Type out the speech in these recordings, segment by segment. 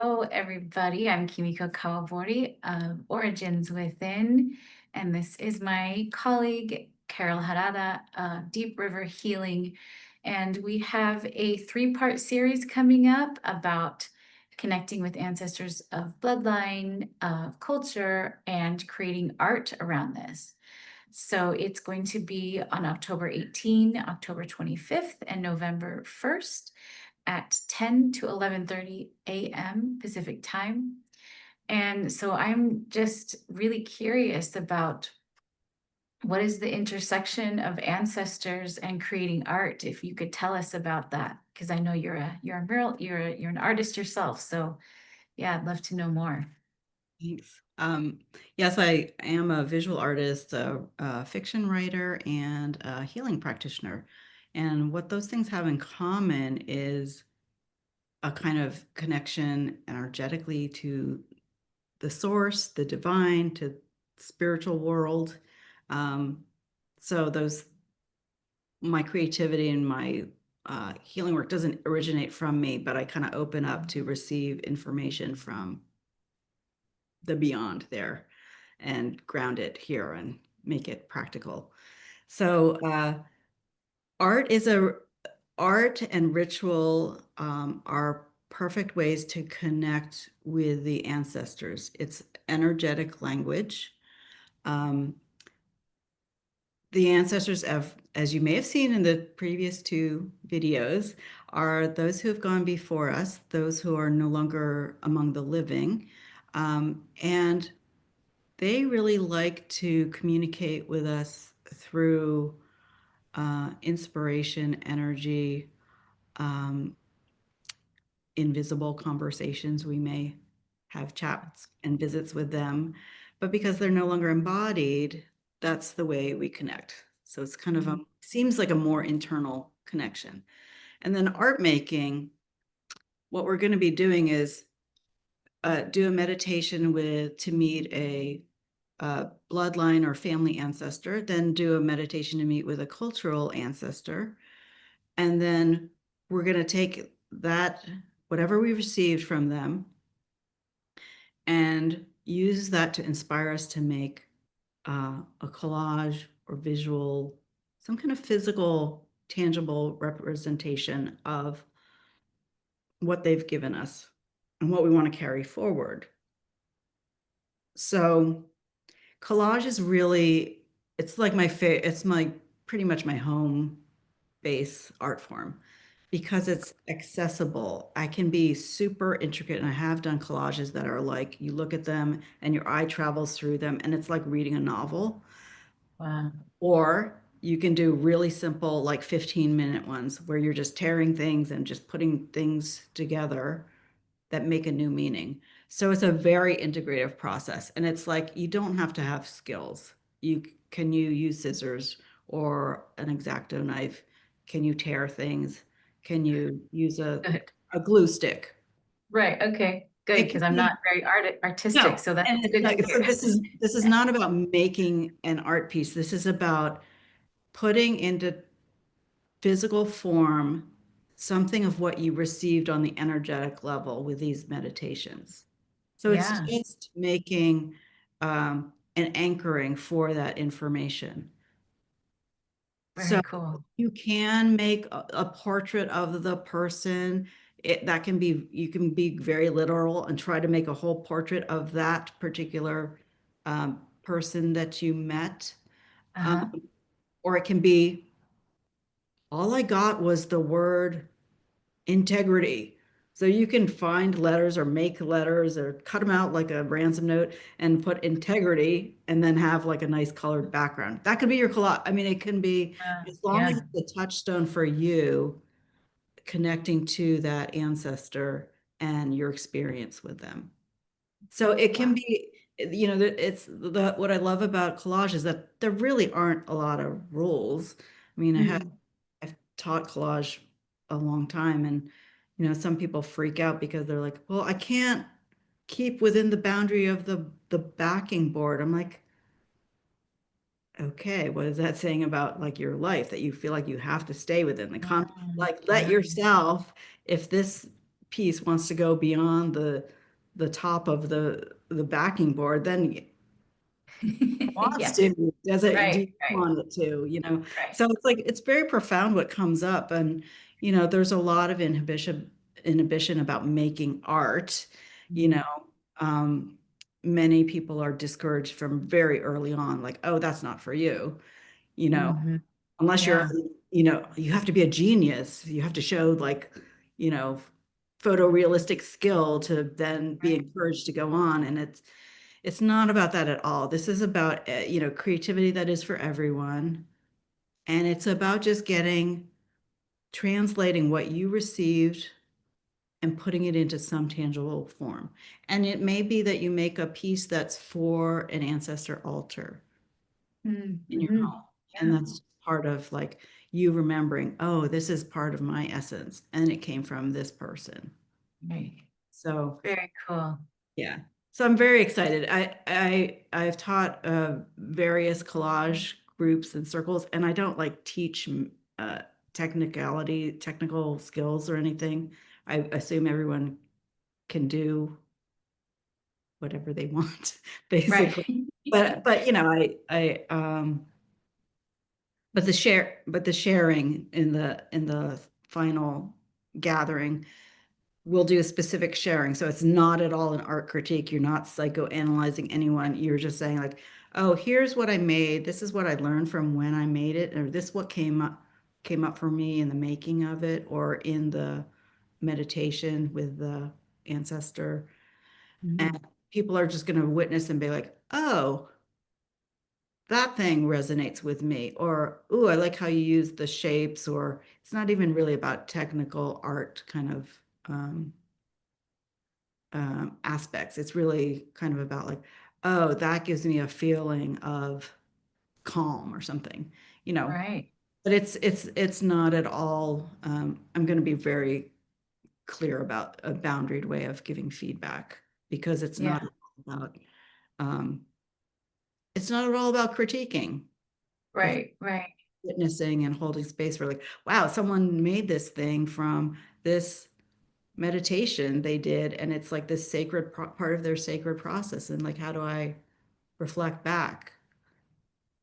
Hello, everybody. I'm Kimiko Kawabori of Origins Within, and this is my colleague, Carol Harada of Deep River Healing. And we have a three-part series coming up about connecting with ancestors of bloodline, of culture, and creating art around this. So it's going to be on October 18, October 25th, and November 1st at 10 to 11:30 a.m. Pacific time. And so I'm just really curious about what is the intersection of ancestors and creating art. If you could tell us about that, because I know you're a mural, you're an artist yourself. So yeah, I'd love to know more. Thanks. Yes, I am a visual artist, a fiction writer, and a healing practitioner. And what those things have in common is a kind of connection energetically to the source, the divine, to spiritual world. Um, so my creativity and my healing work doesn't originate from me, but I kind of open up to receive information from the beyond there and ground it here and make it practical. So art is a art and ritual are perfect ways to connect with the ancestors. It's energetic language. Um, the ancestors have, as you may have seen in the previous two videos, are those who have gone before us, those who are no longer among the living. And they really like to communicate with us through inspiration, energy, um, invisible conversations. We may have chats and visits with them, but because they're no longer embodied, that's the way we connect. So it's kind of a Mhm. seems like a more internal connection. And then art making, what we're going to be doing is do a meditation with to meet a bloodline or family ancestor, then do a meditation to meet with a cultural ancestor. And then we're going to take that, whatever we received from them, and use that to inspire us to make a collage or visual, some kind of physical, tangible representation of what they've given us and what we want to carry forward. So collage is really, it's like it's my pretty much my home base art form because it's accessible. I can be super intricate, and I have done collages that are like you look at them and your eye travels through them, and it's like reading a novel. Wow. Or you can do really simple, like 15-minute ones where you're just tearing things and just putting things together that make a new meaning. So it's a very integrative process. And it's like you don't have to have skills. You use scissors or an X-Acto knife? Can you tear things? Can you use Good. a glue stick? Right. Okay. Good. It can Because I'm not be very artistic, no. so that's And it's good to like, so hear. this is not about making an art piece. This is about putting into physical form something of what you received on the energetic level with these meditations. So it's Yeah. just making an anchoring for that information. So Very cool. you can make a portrait of the person. That can be, you can be very literal and try to make a whole portrait of that particular person that you met. Um, Uh-huh. or it can be, all I got was the word integrity. So you can find letters or make letters or cut them out like a ransom note and put integrity and then have like a nice colored background. That could be your collage. I mean, it can be as long as Yeah. it's a touchstone for you connecting to that ancestor and your experience with them. So it Wow. can be, it's the what I love about collage is that there really aren't a lot of rules. I mean, Mhm. I've taught collage a long time, and some people freak out because they're like, "Well, I can't keep within the boundary of the backing board." I'm like, "Okay, what is that saying about like your life that you feel like you have to stay within the confines? Mm, Like, let yeah. yourself, if this." piece wants to go beyond the top of the backing board, then wants Yes, to, does it, do right, you right, want it to, you know? right. So it's like, it's very profound what comes up. And, you know, there's a lot of inhibition about making art, you Mhm. know. Um, Many people are discouraged from very early on, like, oh, that's not for you, you know, Mhm. unless you're, Yeah, you know, you have to be a genius. You have to show like, you know, photorealistic skill to then be right. encouraged to go on. And it's not about that at all. This is about, you know, creativity that is for everyone. And it's about just translating what you received and putting it into some tangible form. And it may be that you make a piece that's for an ancestor altar in your Mm-hmm. home. And Yeah, that's part of like you remembering, oh, this is part of my essence and it came from this person. right. So Very cool. yeah. So I'm very excited. I've taught various collage groups and circles, and I don't like teach technical skills or anything. I assume everyone can do whatever they want, Right. basically. But you know, but the sharing in the final gathering, we'll do a specific sharing. So it's not at all an art critique. You're not psychoanalyzing anyone. You're just saying like, oh, here's what I made. This is what I learned from when I made it, or this what came up for me in the making of it, or in the meditation with the ancestor. And Mhm. people are just going to witness and be like, oh, that thing resonates with me, or ooh, I like how you use the shapes, or it's not even really about technical art kind of um, aspects. It's really kind of about like, oh, that gives me a feeling of calm or something, you know. Right. But it's not at all. I'm going to be very clear about a boundaried way of giving feedback because Yeah. about um, it's not at all about critiquing. It's Right. Right. witnessing and holding space for like, wow, someone made this thing from this meditation they did, and it's like this sacred part of their sacred process. And like, how do I reflect back,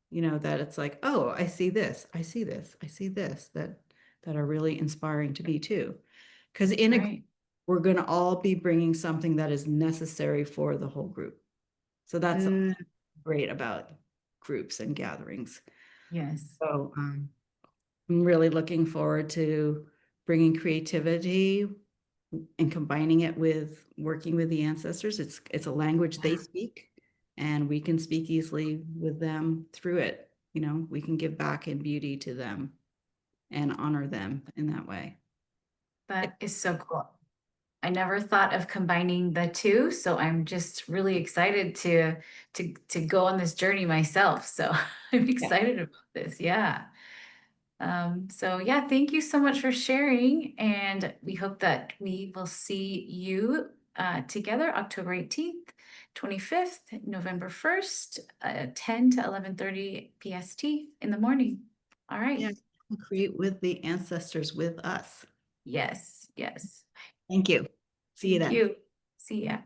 you know, that it's like, oh, I see this, I see this, I see this, that are really inspiring to me too. Because in a group, Right. we're going to all be bringing something that is necessary for the whole group. So that's Mm, great about groups and gatherings. yes. So I'm really looking forward to bringing creativity and combining it with working with the ancestors. It's a language they speak, and we can speak easily with them through it. You know, we can give back in beauty to them and honor them in that way. That is so cool. I never thought of combining the two, so I'm just really excited to go on this journey myself. So I'm Yeah. excited about this. Yeah. So yeah, thank you so much for sharing, and we hope that we will see you together October 18th, 25th, November 1st, 10 to 11:30 PST in the morning. All Yeah. right. Create with the ancestors with us. Yes, yes. Thank you. See you Thank then. you. See ya.